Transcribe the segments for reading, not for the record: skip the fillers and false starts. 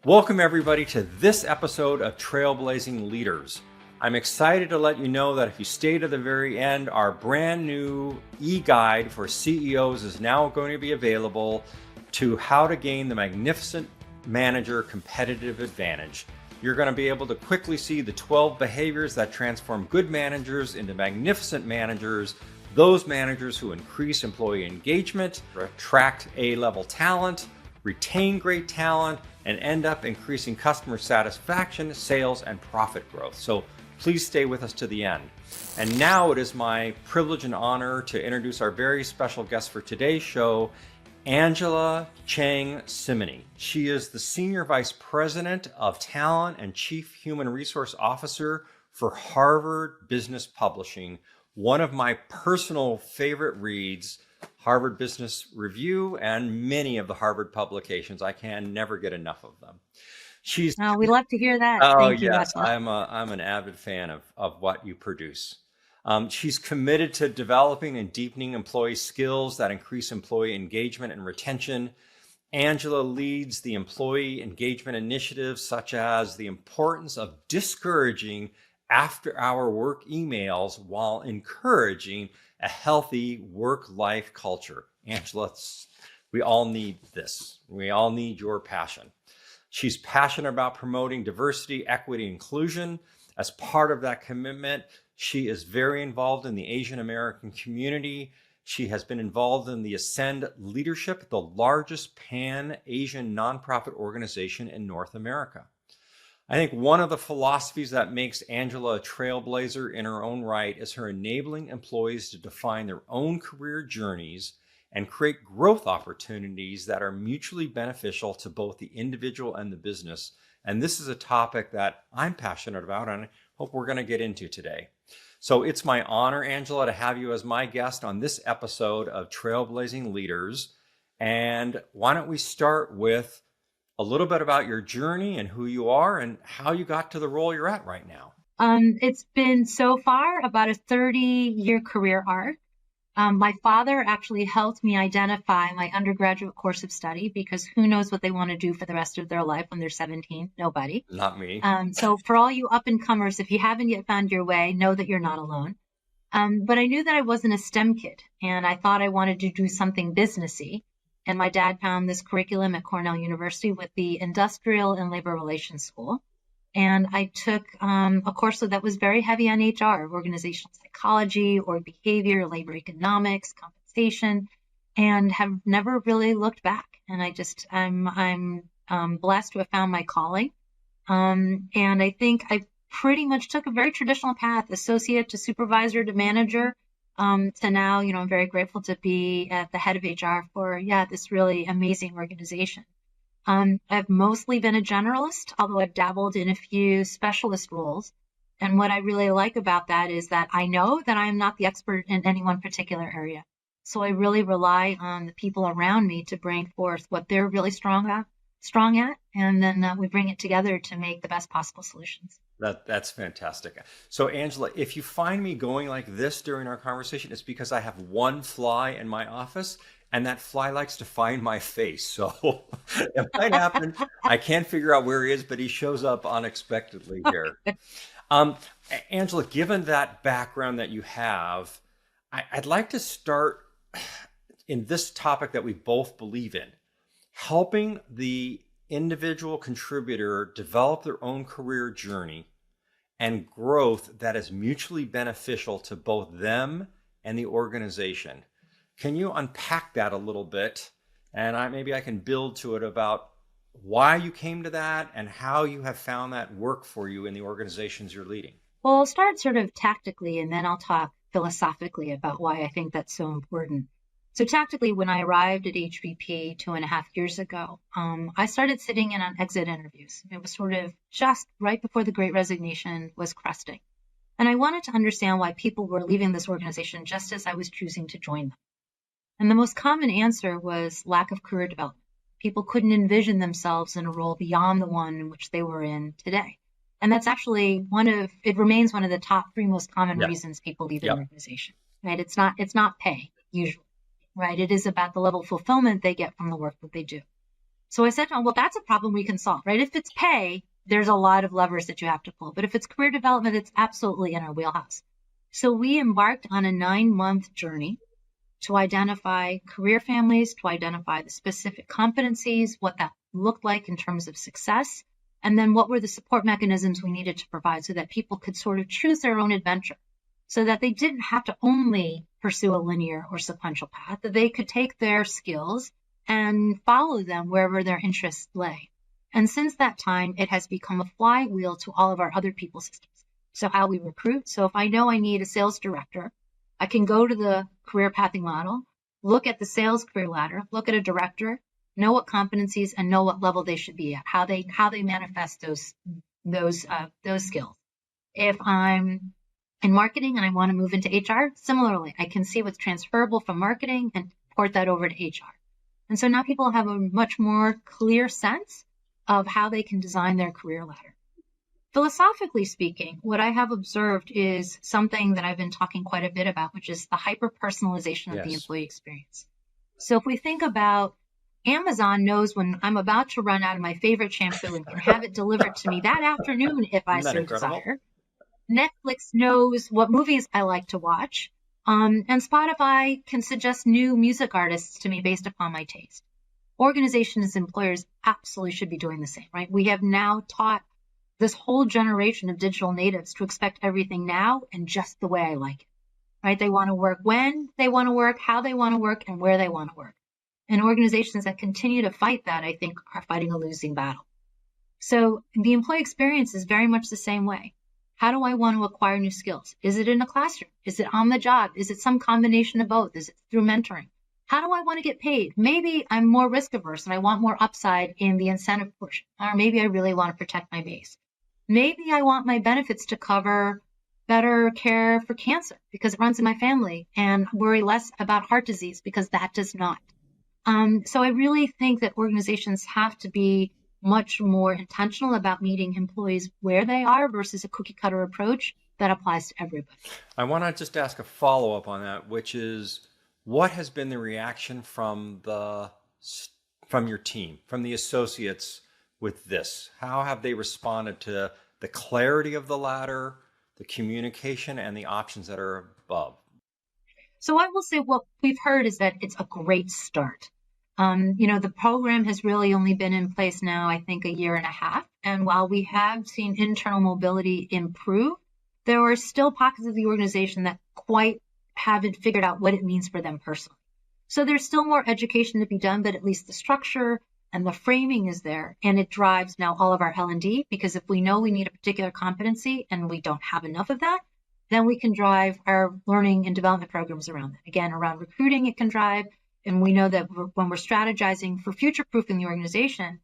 Welcome everybody to this episode of Trailblazing Leaders. I'm excited to let you know that if you stay to the very end, our brand new e-guide for CEOs is now going to be available to how to gain the magnificent manager competitive advantage. You're going to be able to quickly see the 12 behaviors that transform good managers into magnificent managers, those managers who increase employee engagement, attract A-level talent, retain great talent, and end up increasing customer satisfaction, sales, and profit growth. So please stay with us to the end. And now it is my privilege and honor to introduce our very special guest for today's show, Angela Cheng-Cimini. She is the Senior Vice President of Talent and Chief Human Resource Officer for Harvard Business Publishing, one of my personal favorite reads, Harvard Business Review, and many of the Harvard publications. I can never get enough of them. We love to hear that. Thank you, yes, Russell. I'm an avid fan of what you produce. She's committed to developing and deepening employee skills that increase employee engagement and retention. Angela leads the employee engagement initiatives such as the importance of discouraging after-hour work emails while encouraging a healthy work-life culture. Angela, we all need this. We all need your passion. She's passionate about promoting diversity, equity, inclusion. As part of that commitment, she is very involved in the Asian American community. She has been involved in the Ascend Leadership, the largest pan-Asian nonprofit organization in North America. I think one of the philosophies that makes Angela a trailblazer in her own right is her enabling employees to define their own career journeys and create growth opportunities that are mutually beneficial to both the individual and the business. And this is a topic that I'm passionate about and I hope we're going to get into today. So it's my honor, Angela, to have you as my guest on this episode of Trailblazing Leaders. And why don't we start with a little bit about your journey and who you are and how you got to the role you're at right now. It's been so far about a 30-year career arc. My father actually helped me identify my undergraduate course of study because who knows what they want to do for the rest of their life when they're 17? Nobody. Not me. So for all you up-and-comers, if you haven't yet found your way, know that you're not alone. But I knew that I wasn't a STEM kid, and I thought I wanted to do something businessy. And my dad found this curriculum at Cornell University with the Industrial and Labor Relations School. And I took a course that was very heavy on HR, organizational psychology, or behavior, labor economics, compensation, and have never really looked back. And I'm blessed to have found my calling. And I think I pretty much took a very traditional path, associate to supervisor to manager. To now, I'm very grateful to be at the head of HR for, this really amazing organization. I've mostly been a generalist, although I've dabbled in a few specialist roles. And what I really like about that is that I know that I'm not the expert in any one particular area. So I really rely on the people around me to bring forth what they're really strong at, and then we bring it together to make the best possible solutions. That's fantastic. So Angela, if you find me going like this during our conversation, it's because I have one fly in my office and that fly likes to find my face. So it might happen. I can't figure out where he is, but he shows up unexpectedly here. Angela, given that background that you have, I'd like to start in this topic that we both believe in, helping the individual contributor develop their own career journey and growth that is mutually beneficial to both them and the organization. Can you unpack that a little bit? And maybe I can build to it about why you came to that and how you have found that work for you in the organizations you're leading. Well, I'll start sort of tactically, and then I'll talk philosophically about why I think that's so important. So tactically, when I arrived at HVP 2.5 years ago, I started sitting in on exit interviews. It was sort of just right before the Great Resignation was cresting. And I wanted to understand why people were leaving this organization just as I was choosing to join them. And the most common answer was lack of career development. People couldn't envision themselves in a role beyond the one in which they were in today. And that's actually it remains one of the top 3 most common reasons people leave an organization, right? It's not pay, usually, right? It is about the level of fulfillment they get from the work that they do. So I said to him, well, that's a problem we can solve, right? If it's pay, there's a lot of levers that you have to pull. But if it's career development, it's absolutely in our wheelhouse. So we embarked on a 9-month journey to identify career families, to identify the specific competencies, what that looked like in terms of success, and then what were the support mechanisms we needed to provide so that people could sort of choose their own adventure, so that they didn't have to only pursue a linear or sequential path, that they could take their skills and follow them wherever their interests lay. And since that time, it has become a flywheel to all of our other people systems. So how we recruit. So if I know I need a sales director, I can go to the career pathing model, look at the sales career ladder, look at a director, know what competencies and know what level they should be at, how they manifest those skills. If I'm in marketing and I want to move into HR, similarly, I can see what's transferable from marketing and port that over to HR. And so now people have a much more clear sense of how they can design their career ladder. Philosophically speaking, what I have observed is something that I've been talking quite a bit about, which is the hyper-personalization of the employee experience. So if we think about Amazon knows when I'm about to run out of my favorite shampoo and can have it delivered to me that afternoon if I so desire. Netflix knows what movies I like to watch. And Spotify can suggest new music artists to me based upon my taste. Organizations and employers absolutely should be doing the same, right? We have now taught this whole generation of digital natives to expect everything now and just the way I like it, right? They want to work when they want to work, how they want to work, and where they want to work. And organizations that continue to fight that, I think, are fighting a losing battle. So the employee experience is very much the same way. How do I want to acquire new skills? Is it in a classroom? Is it on the job? Is it some combination of both? Is it through mentoring? How do I want to get paid? Maybe I'm more risk averse and I want more upside in the incentive portion. Or maybe I really want to protect my base. Maybe I want my benefits to cover better care for cancer because it runs in my family and worry less about heart disease because that does not. So I really think that organizations have to be much more intentional about meeting employees where they are versus a cookie cutter approach that applies to everybody. I want to just ask a follow-up on that, which is what has been the reaction from your team, from the associates with this? How have they responded to the clarity of the ladder, the communication, and the options that are above? So I will say what we've heard is that it's a great start. The program has really only been in place now, I think, 1.5 years. And while we have seen internal mobility improve, there are still pockets of the organization that quite haven't figured out what it means for them personally. So there's still more education to be done, but at least the structure and the framing is there. And it drives now all of our L&D, because if we know we need a particular competency and we don't have enough of that, then we can drive our learning and development programs around that. Again, around recruiting, it can drive. And we know that when we're strategizing for future-proofing the organization,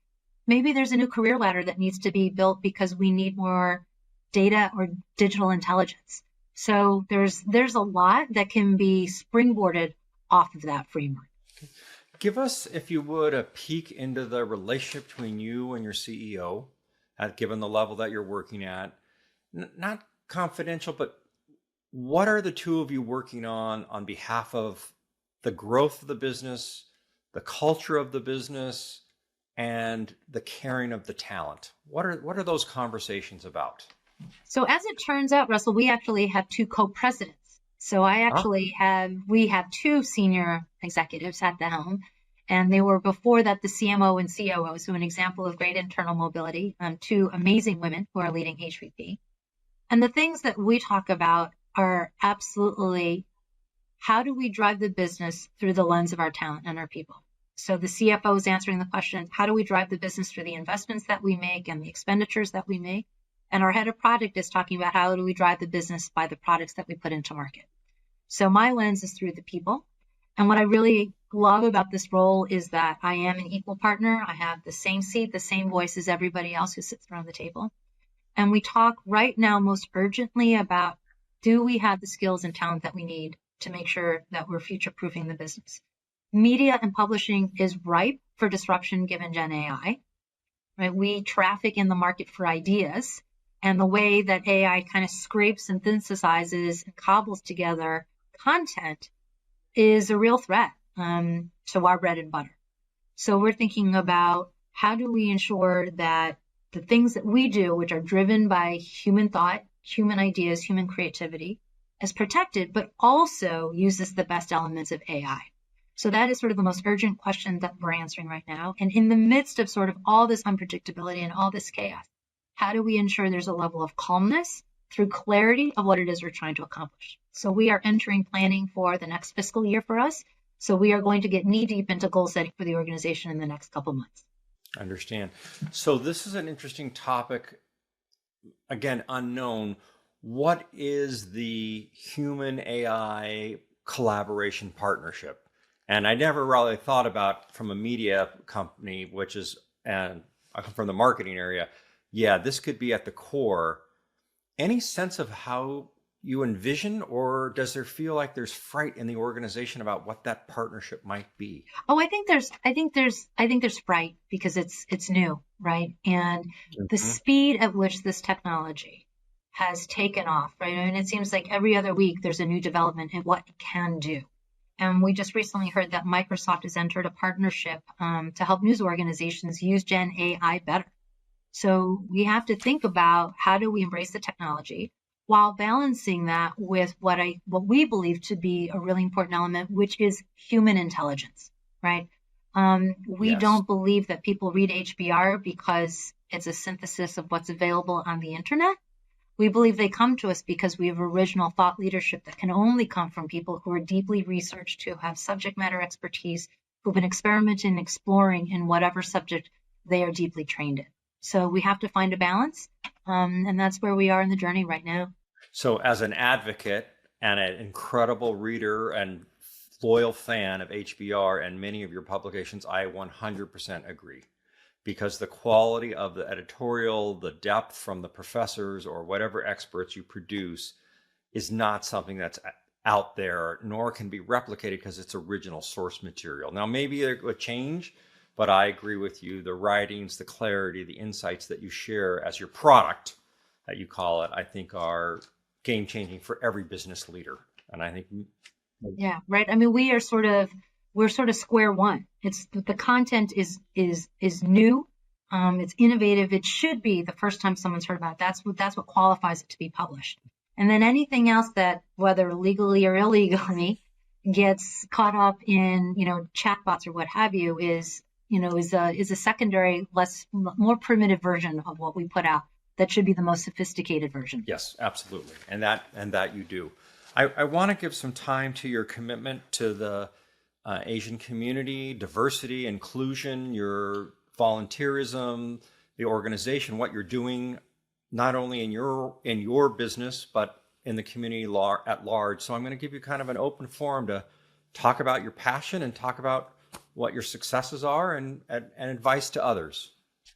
maybe there's a new career ladder that needs to be built because we need more data or digital intelligence. So there's a lot that can be springboarded off of that framework. Give us, if you would, a peek into the relationship between you and your CEO, given the level that you're working at. Not confidential, but what are the two of you working on behalf of the growth of the business, the culture of the business, and the caring of the talent? What are those conversations about? So as it turns out, Russell, we actually have two co-presidents. So we have two senior executives at the helm, and they were before that the CMO and COO. So an example of great internal mobility, two amazing women who are leading HVP. And the things that we talk about are absolutely how do we drive the business through the lens of our talent and our people? So the CFO is answering the question, how do we drive the business through the investments that we make and the expenditures that we make? And our head of product is talking about how do we drive the business by the products that we put into market. So my lens is through the people. And what I really love about this role is that I am an equal partner. I have the same seat, the same voice as everybody else who sits around the table. And we talk right now most urgently about, do we have the skills and talent that we need to make sure that we're future-proofing the business? Media and publishing is ripe for disruption given Gen AI, right? We traffic in the market for ideas, and the way that AI kind of scrapes and synthesizes and cobbles together content is a real threat to our bread and butter. So we're thinking about how do we ensure that the things that we do, which are driven by human thought, human ideas, human creativity, is protected, but also uses the best elements of AI? So that is sort of the most urgent question that we're answering right now. And in the midst of sort of all this unpredictability and all this chaos, how do we ensure there's a level of calmness through clarity of what it is we're trying to accomplish? So we are entering planning for the next fiscal year for us. So we are going to get knee deep into goal setting for the organization in the next couple of months. I understand. So this is an interesting topic, again, unknown. What is the human AI collaboration partnership? And I never really thought about from a media company, which is, and I come from the marketing area. Yeah, this could be at the core. Any sense of how you envision, or does there feel like there's fright in the organization about what that partnership might be? Oh, I think there's fright because it's new, right? And the speed at which this technology has taken off, right? And it seems like every other week there's a new development in what it can do. And we just recently heard that Microsoft has entered a partnership to help news organizations use Gen AI better. So we have to think about how do we embrace the technology while balancing that with what we believe to be a really important element, which is human intelligence, right? We Yes. don't believe that people read HBR because it's a synthesis of what's available on the internet. We believe they come to us because we have original thought leadership that can only come from people who are deeply researched, who have subject matter expertise, who've been experimenting and exploring in whatever subject they are deeply trained in. So we have to find a balance, and that's where we are in the journey right now. So as an advocate and an incredible reader and loyal fan of HBR and many of your publications, I 100% agree. Because the quality of the editorial, the depth from the professors or whatever experts you produce is not something that's out there, nor can be replicated because it's original source material. Now, maybe it would change, but I agree with you. The writings, the clarity, the insights that you share as your product, that you call it, I think are game-changing for every business leader. And I think... Yeah, right. I mean, we're sort of square one. It's the content is new, it's innovative. It should be the first time someone's heard about it. That's what qualifies it to be published. And then anything else that, whether legally or illegally, gets caught up in chatbots or what have you, is a secondary, more primitive version of what we put out. That should be the most sophisticated version. Yes, absolutely, and that you do. I want to give some time to your commitment to the Asian community, diversity, inclusion, your volunteerism, the organization, what you're doing, not only in your business, but in the community at large. So I'm going to give you kind of an open forum to talk about your passion and talk about what your successes are and advice to others.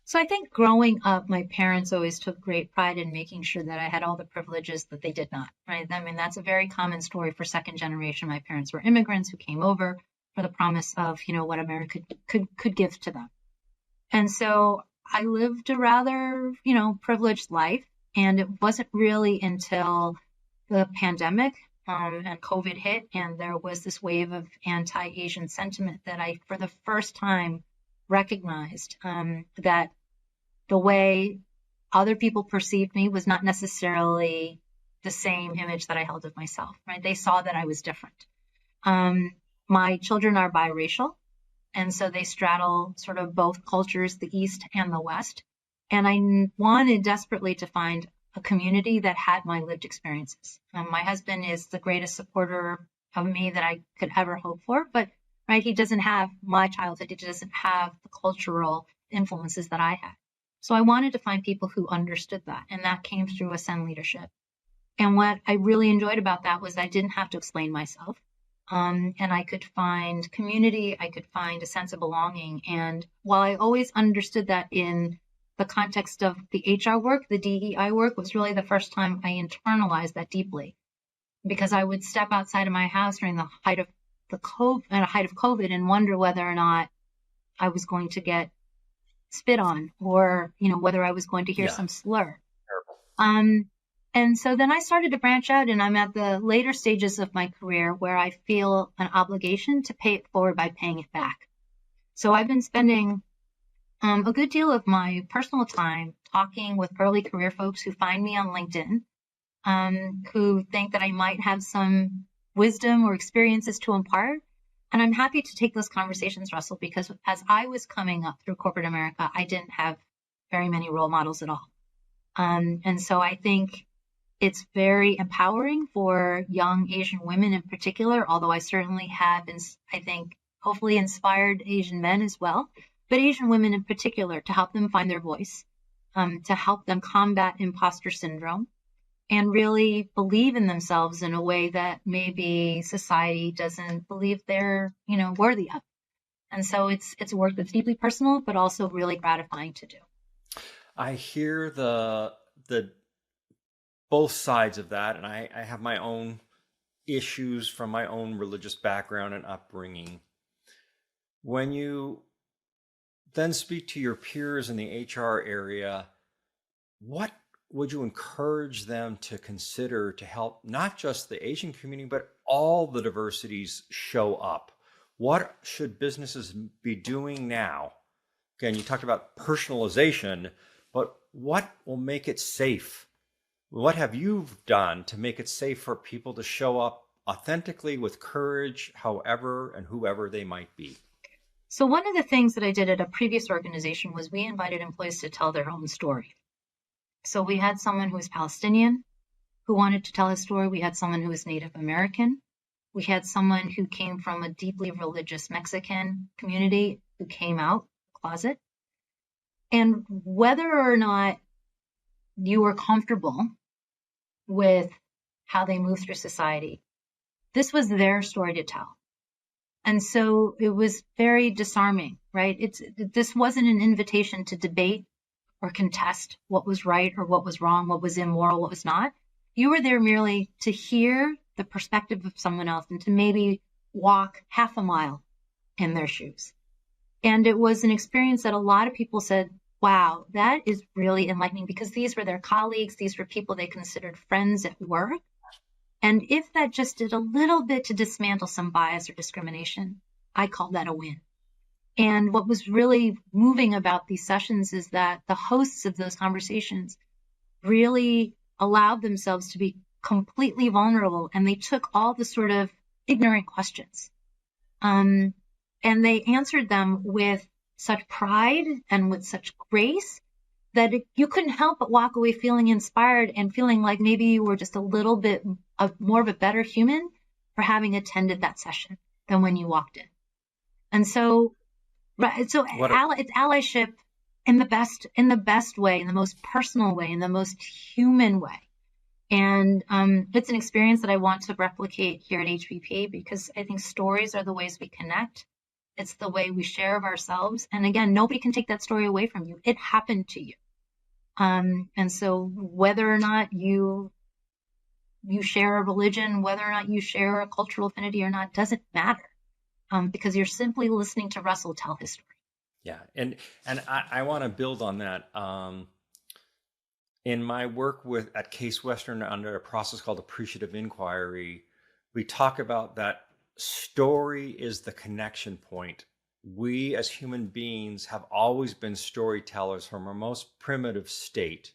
So I think growing up, my parents always took great pride in making sure that I had all the privileges that they did not, right? I mean, that's a very common story for second generation. My parents were immigrants who came over for the promise of, what America could give to them. And so I lived a rather, privileged life. And it wasn't really until the pandemic and COVID hit, and there was this wave of anti-Asian sentiment that I, for the first time, recognized that the way other people perceived me was not necessarily the same image that I held of myself, right? They saw that I was different. My children are biracial, and so they straddle sort of both cultures, the East and the West. And I wanted desperately to find a community that had my lived experiences. My husband is the greatest supporter of me that I could ever hope for, but right, he doesn't have my childhood. He doesn't have the cultural influences that I had. So I wanted to find people who understood that, and that came through Ascend Leadership. And what I really enjoyed about that was I didn't have to explain myself, and I could find community, I could find a sense of belonging. And while I always understood that in the context of the HR work, the DEI work was really the first time I internalized that deeply, because I would step outside of my house during the height of COVID and wonder whether or not I was going to get spit on, or whether I was going to hear some slur. Terrible. And so then I started to branch out, and I'm at the later stages of my career where I feel an obligation to pay it forward by paying it back. So I've been spending A good deal of my personal time talking with early career folks who find me on LinkedIn, who think that I might have some wisdom or experiences to impart. And I'm happy to take those conversations, Russell, because as I was coming up through corporate America, I didn't have very many role models at all. And so I think it's very empowering for young Asian women in particular, although I certainly have, I think, hopefully inspired Asian men as well, but Asian women in particular, to help them find their voice, to help them combat imposter syndrome, and really believe in themselves in a way that maybe society doesn't believe they're, worthy of. And so it's work that's deeply personal, but also really gratifying to do. I hear the both sides of that, and I have my own issues from my own religious background and upbringing. When you then speak to your peers in the HR area, what would you encourage them to consider to help not just the Asian community, but all the diversities show up? What should businesses be doing now? Again, you talked about personalization, but what will make it safe? What have you done to make it safe for people to show up authentically with courage, however and whoever they might be? So one of the things that I did at a previous organization was we invited employees to tell their own story. So we had someone who was Palestinian who wanted to tell his story. We had someone who was Native American. We had someone who came from a deeply religious Mexican community who came out of the closet. And whether or not you were comfortable with how they move through society, this was their story to tell. And so it was very disarming, right? This wasn't an invitation to debate or contest what was right or what was wrong, what was immoral, what was not. You were there merely to hear the perspective of someone else and to maybe walk half a mile in their shoes. And it was an experience that a lot of people said, wow, that is really enlightening, because these were their colleagues. These were people they considered friends at work. And if that just did a little bit to dismantle some bias or discrimination, I call that a win. And what was really moving about these sessions is that the hosts of those conversations really allowed themselves to be completely vulnerable, and they took all the sort of ignorant questions. And they answered them with such pride and with such grace that you couldn't help but walk away feeling inspired and feeling like maybe you were just a little bit more of a better human for having attended that session than when you walked in. And so, it's allyship in the best way, in the most personal way, in the most human way. And it's an experience that I want to replicate here at HVP, because I think stories are the ways we connect. It's the way we share of ourselves. And again, nobody can take that story away from you. It happened to you. And so whether or not you share a religion, whether or not you share a cultural affinity or not, doesn't matter, because you're simply listening to Russell tell his story. Yeah. And I want to build on that. In my work at Case Western under a process called appreciative inquiry, we talk about that story is the connection point. We as human beings have always been storytellers from our most primitive state.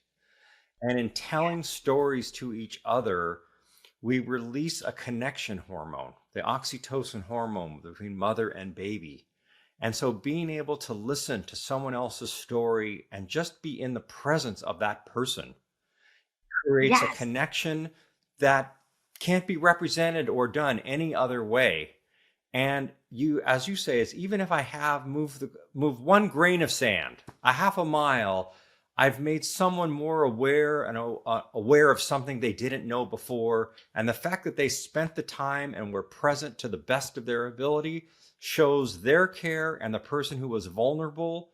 And in telling stories to each other, we release a connection hormone, the oxytocin hormone between mother and baby. And so being able to listen to someone else's story and just be in the presence of that person creates a connection that can't be represented or done any other way. And you, as you say, is even if I have moved one grain of sand, a half a mile, I've made someone more aware and aware of something they didn't know before. And the fact that they spent the time and were present to the best of their ability shows their care, and the person who was vulnerable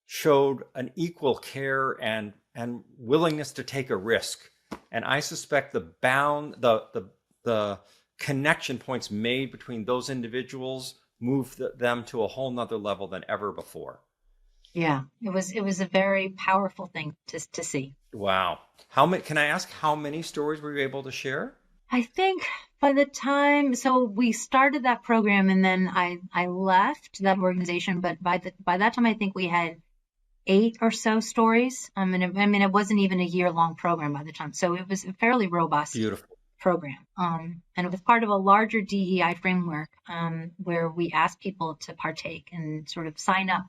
showed an equal care and willingness to take a risk. And I suspect the connection points made between those individuals moved them to a whole nother level than ever before. Yeah, it was a very powerful thing to see. Wow. Can I ask how many stories were you able to share? I think by the time, so we started that program and then I left that organization, but by that time I think we had 8 or so stories. It wasn't even a year-long program by the time, so it was a fairly robust Beautiful. program. And it was part of a larger DEI framework where we asked people to partake and sort of sign up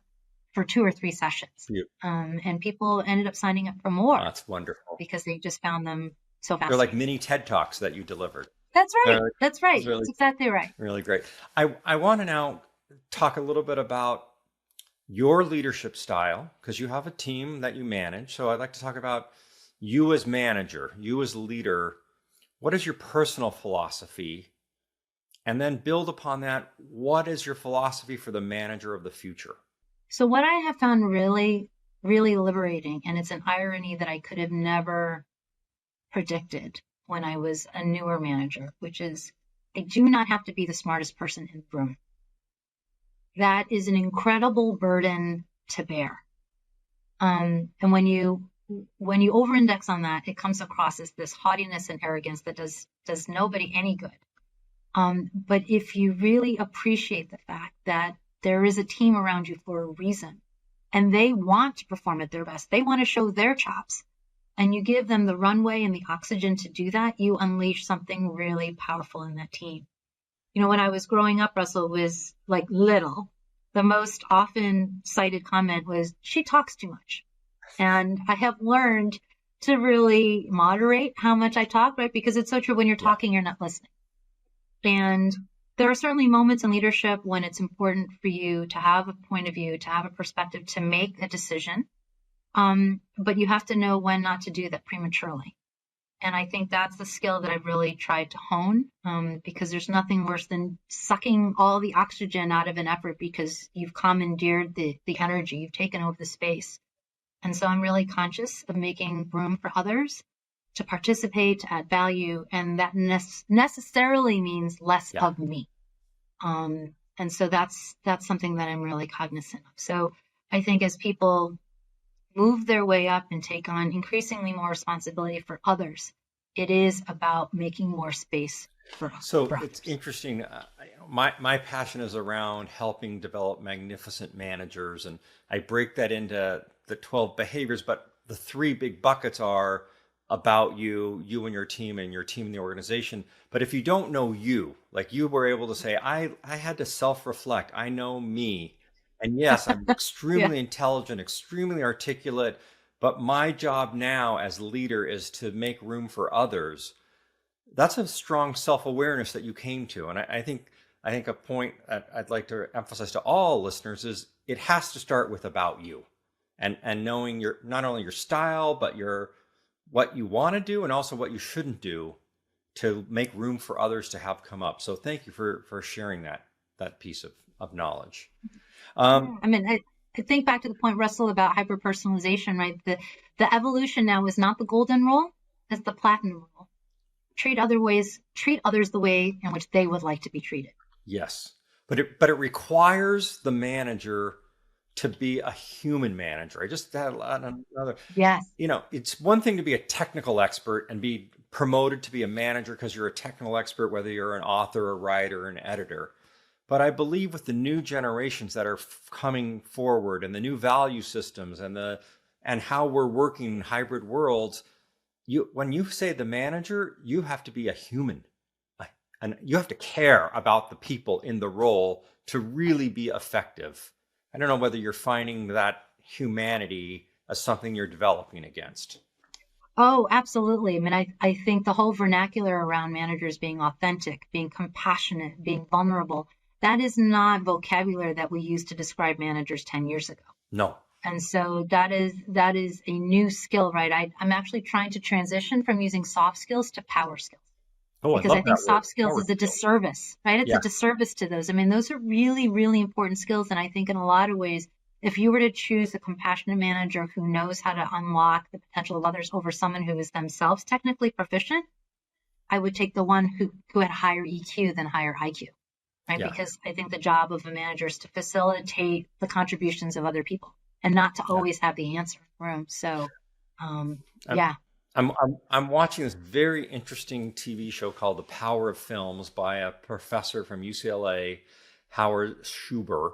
for 2 or 3 sessions. And people ended up signing up for more. That's wonderful. Because they just found them so fascinating. They're like mini TED Talks that you delivered. That's right. That's right. Really, that's exactly right. Really great. I want to now talk a little bit about your leadership style, because you have a team that you manage. So I'd like to talk about you as manager, you as leader. What is your personal philosophy? And then build upon that. What is your philosophy for the manager of the future? So what I have found really, really liberating, and it's an irony that I could have never predicted when I was a newer manager, which is I do not have to be the smartest person in the room. That is an incredible burden to bear. And when you over-index on that, it comes across as this haughtiness and arrogance that does nobody any good. But if you really appreciate the fact that there is a team around you for a reason, and they want to perform at their best, they want to show their chops, and you give them the runway and the oxygen to do that, you unleash something really powerful in that team. You know, when I was growing up, Russell, was like little, the most often cited comment was, she talks too much. And I have learned to really moderate how much I talk, right? Because it's so true. When you're talking, you're not listening. And there are certainly moments in leadership when it's important for you to have a point of view, to have a perspective, to make a decision. But you have to know when not to do that prematurely. And I think that's the skill that I've really tried to hone, because there's nothing worse than sucking all the oxygen out of an effort because you've commandeered the energy, you've taken over the space. And so I'm really conscious of making room for others to participate, to add value, and that necessarily means less of me. And so that's something that I'm really cognizant of. So I think as people move their way up and take on increasingly more responsibility for others, it is about making more space for others. So it's interesting. My passion is around helping develop magnificent managers, and I break that into the 12 behaviors, but the 3 big buckets are about you and your team and the organization. But if you don't know you, like you were able to say, I had to self-reflect. I know me. And yes, I'm extremely intelligent, extremely articulate, but my job now as leader is to make room for others. That's a strong self-awareness that you came to. And I think a point I'd like to emphasize to all listeners is it has to start with about you and knowing not only your style, but what you want to do and also what you shouldn't do to make room for others to have come up. So thank you for sharing that piece of knowledge. I think back to the point, Russell, about hyper-personalization, right? The evolution now is not the golden rule, it's the platinum rule. Treat others the way in which they would like to be treated. Yes. But it requires the manager to be a human manager. I just had another. Yes. You know, it's one thing to be a technical expert and be promoted to be a manager because you're a technical expert, whether you're an author, a writer, an editor. But I believe with the new generations that are coming forward and the new value systems and how we're working in hybrid worlds, when you say the manager, you have to be a human. And you have to care about the people in the role to really be effective. I don't know whether you're finding that humanity as something you're developing against. Oh, absolutely. I mean, I think the whole vernacular around managers being authentic, being compassionate, being vulnerable, that is not vocabulary that we used to describe managers 10 years ago. No. And so that is a new skill, right? I'm actually trying to transition from using soft skills to power skills. Oh, because I think soft skills is a disservice, right? It's a disservice to those. I mean, those are really, really important skills. And I think in a lot of ways, if you were to choose a compassionate manager who knows how to unlock the potential of others over someone who is themselves technically proficient, I would take the one who had higher EQ than higher IQ, right? Yeah. Because I think the job of a manager is to facilitate the contributions of other people and not to always have the answer in the room. So, I'm watching this very interesting TV show called The Power of Films by a professor from UCLA, Howard Schuber.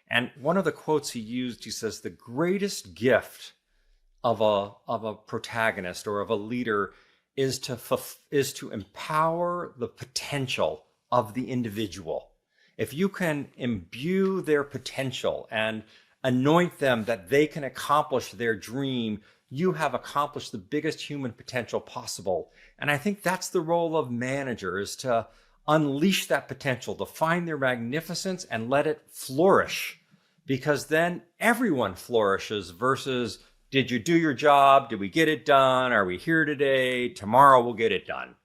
And one of the quotes he used, he says, the greatest gift of a protagonist or of a leader is to empower the potential of the individual. If you can imbue their potential and anoint them that they can accomplish their dream, you have accomplished the biggest human potential possible. And I think that's the role of manager, is to unleash that potential, to find their magnificence and let it flourish, because then everyone flourishes versus, did you do your job? Did we get it done? Are we here today? Tomorrow we'll get it done.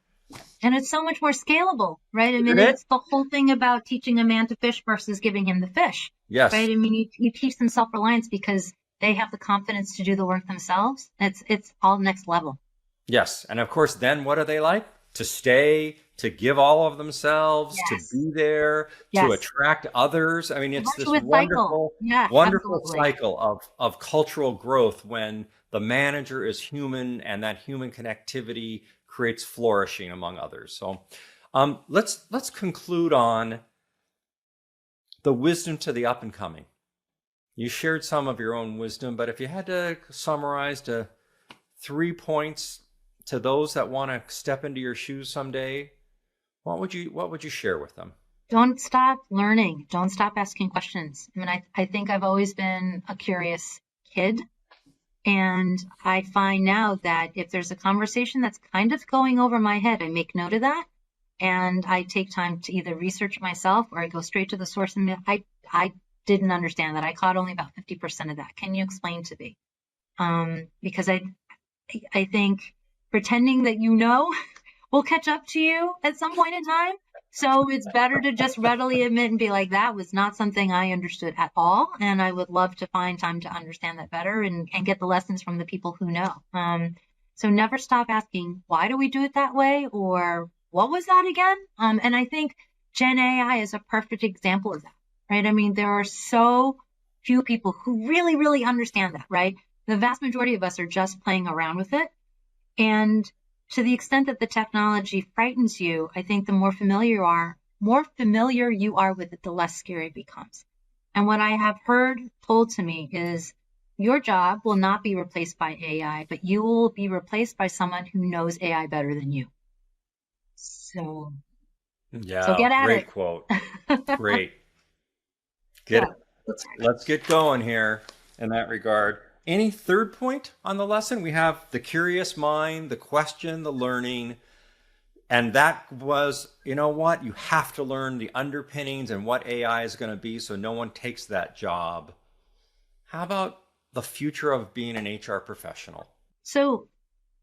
And it's so much more scalable, right? I mean, Isn't it? it's the whole thing about teaching a man to fish versus giving him the fish, Yes. right? I mean, you teach them self-reliance because they have the confidence to do the work themselves. It's all next level. Yes. And of course, then what are they like? To stay, to give all of themselves, Yes. to be there, Yes. to attract others. I mean, it's this Virtuous wonderful, cycle. Yeah, wonderful absolutely. cycle of cultural growth when the manager is human, and that human connectivity creates flourishing among others. So let's conclude on the wisdom to the up and coming. You shared some of your own wisdom, but if you had to summarize to 3 points to those that want to step into your shoes someday, what would you share with them? Don't stop learning. Don't stop asking questions. I mean, I think I've always been a curious kid. And I find now that if there's a conversation that's kind of going over my head, I make note of that. And I take time to either research myself or I go straight to the source. And I didn't understand that. I caught only about 50% of that. Can you explain to me? Because I think pretending that you know will catch up to you at some point in time. So it's better to just readily admit and be like, that was not something I understood at all. And I would love to find time to understand that better and get the lessons from the people who know. So never stop asking, why do we do it that way? Or what was that again? And I think Gen AI is a perfect example of that, right? I mean, there are so few people who really, really understand that, right? The vast majority of us are just playing around with it. And to the extent that the technology frightens you, I think the more familiar you are with it, the less scary it becomes. And what I have heard told to me is your job will not be replaced by AI, but you will be replaced by someone who knows AI better than you. So get at Great it. quote. Great. Let's get going here in that regard. Any third point on the lesson? We have the curious mind, the question, the learning. And that was, you know what? You have to learn the underpinnings and what AI is going to be so no one takes that job. How about the future of being an HR professional? So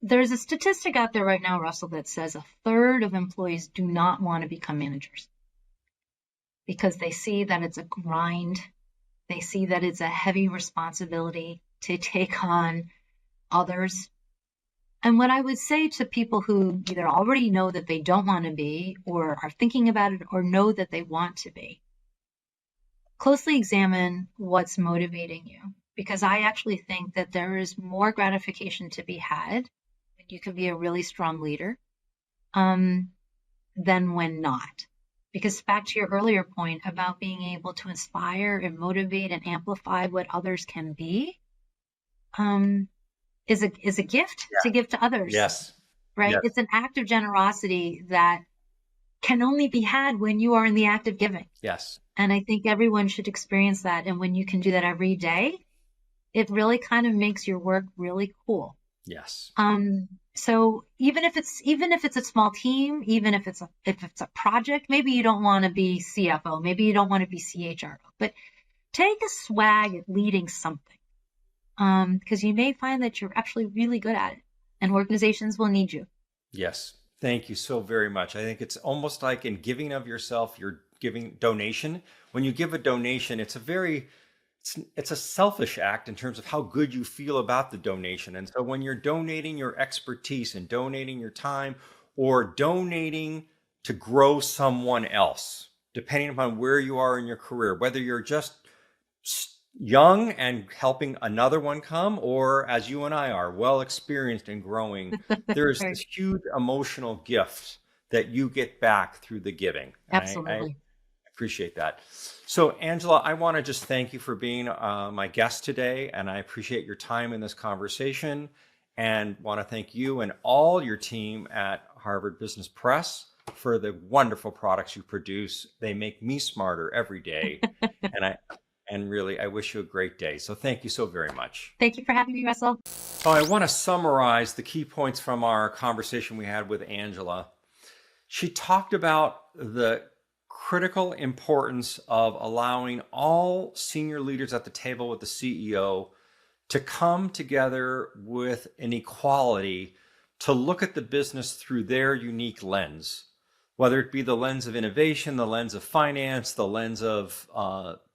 there's a statistic out there right now, Russell, that says 1/3 of employees do not want to become managers because they see that it's a grind. They see that it's a heavy responsibility to take on others. And what I would say to people who either already know that they don't want to be or are thinking about it or know that they want to be, closely examine what's motivating you. Because I actually think that there is more gratification to be had when you can be a really strong leader than when not. Because back to your earlier point about being able to inspire and motivate and amplify what others can be, is a gift to give to others. Yes. Right? Yes. It's an act of generosity that can only be had when you are in the act of giving. Yes. And I think everyone should experience that. And when you can do that every day, it really kind of makes your work really cool. Yes. So even if it's a small team, even if it's a project, maybe you don't want to be CFO, maybe you don't want to be CHRO, but take a swag at leading something. Because you may find that you're actually really good at it and organizations will need you. Yes. Thank you so very much. I think it's almost like in giving of yourself, you're giving donation. When you give a donation, it's a selfish act in terms of how good you feel about the donation. And so when you're donating your expertise and donating your time or donating to grow someone else, depending upon where you are in your career, whether you're just young and helping another one come, or as you and I are well experienced in growing, there's this huge emotional gift that you get back through the giving. Absolutely. appreciate that. So, Angela, I want to just thank you for being my guest today, and I appreciate your time in this conversation, and want to thank you and all your team at Harvard Business Press for the wonderful products you produce. They make me smarter every day, and really, I wish you a great day. So thank you so very much. Thank you for having me, Russell. So I want to summarize the key points from our conversation we had with Angela. She talked about the critical importance of allowing all senior leaders at the table with the CEO to come together with an equality to look at the business through their unique lens, whether it be the lens of innovation, the lens of finance, the lens of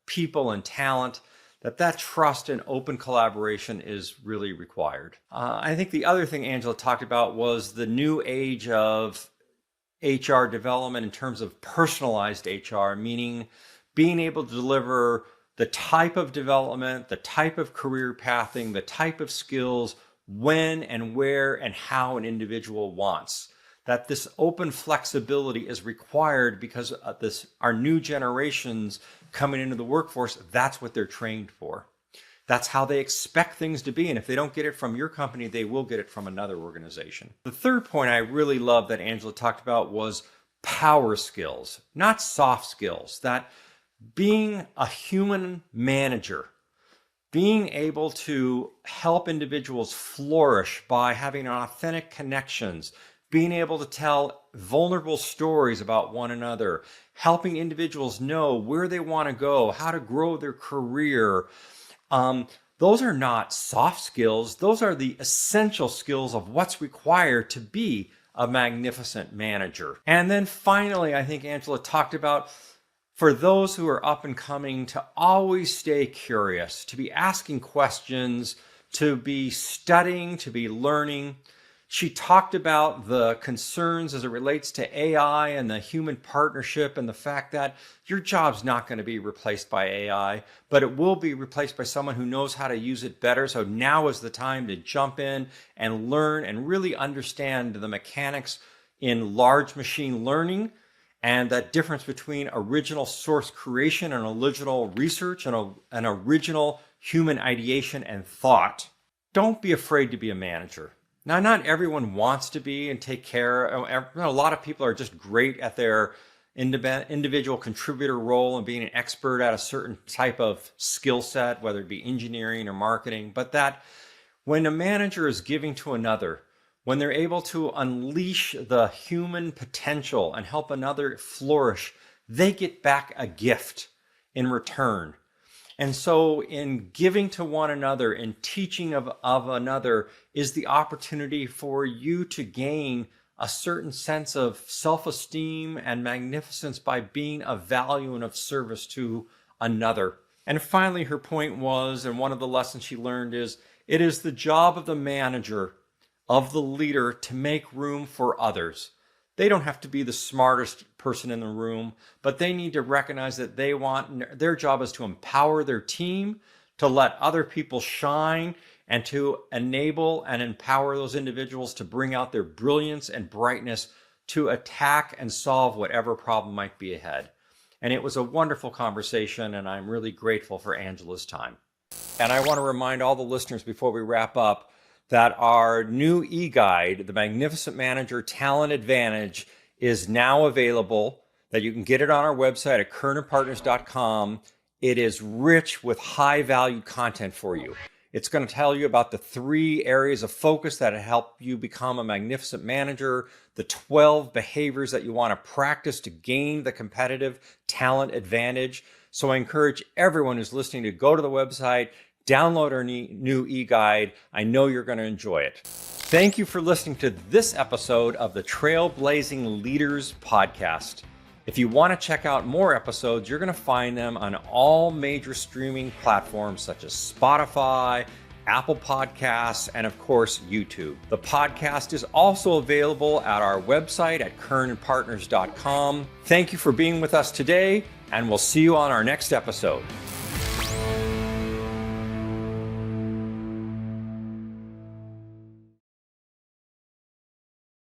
people and talent, that trust and open collaboration is really required. I think the other thing Angela talked about was the new age of HR development in terms of personalized HR, meaning being able to deliver the type of development, the type of career pathing, the type of skills, when and where and how an individual wants. That this open flexibility is required because our new generations coming into the workforce, that's what they're trained for. That's how they expect things to be. And if they don't get it from your company, they will get it from another organization. The third point I really love that Angela talked about was power skills, not soft skills. That being a human manager, being able to help individuals flourish by having authentic connections, being able to tell vulnerable stories about one another, helping individuals know where they want to go, how to grow their career. Those are not soft skills. Those are the essential skills of what's required to be a magnificent manager. And then finally, I think Angela talked about for those who are up and coming to always stay curious, to be asking questions, to be studying, to be learning. She talked about the concerns as it relates to AI and the human partnership and the fact that your job's not going to be replaced by AI, but it will be replaced by someone who knows how to use it better. So now is the time to jump in and learn and really understand the mechanics in large machine learning and that difference between original source creation and original research and an original human ideation and thought. Don't be afraid to be a manager. Now, not everyone wants to be and take care. A lot of people are just great at their individual contributor role and being an expert at a certain type of skill set, whether it be engineering or marketing. But that when a manager is giving to another, when they're able to unleash the human potential and help another flourish, they get back a gift in return. And so in giving to one another and teaching of another is the opportunity for you to gain a certain sense of self-esteem and magnificence by being of value and of service to another. And finally, her point was, and one of the lessons she learned is, it is the job of the manager, of the leader, to make room for others. They don't have to be the smartest person in the room, but they need to recognize that their job is to empower their team, to let other people shine, and to enable and empower those individuals to bring out their brilliance and brightness to attack and solve whatever problem might be ahead. And it was a wonderful conversation, and I'm really grateful for Angela's time. And I want to remind all the listeners before we wrap up that our new e-guide, The Magnificent Manager Talent Advantage, is now available, that you can get it on our website at kernandpartners.com. It is rich with high-value content for you. It's going to tell you about the 3 areas of focus that help you become a magnificent manager, the 12 behaviors that you want to practice to gain the competitive talent advantage. So I encourage everyone who's listening to go to the website, download our new e-guide. I know you're going to enjoy it. Thank you for listening to this episode of the Trailblazing Leaders podcast. If you want to check out more episodes, you're going to find them on all major streaming platforms such as Spotify, Apple Podcasts, and of course, YouTube. The podcast is also available at our website at kernandpartners.com. Thank you for being with us today, and we'll see you on our next episode.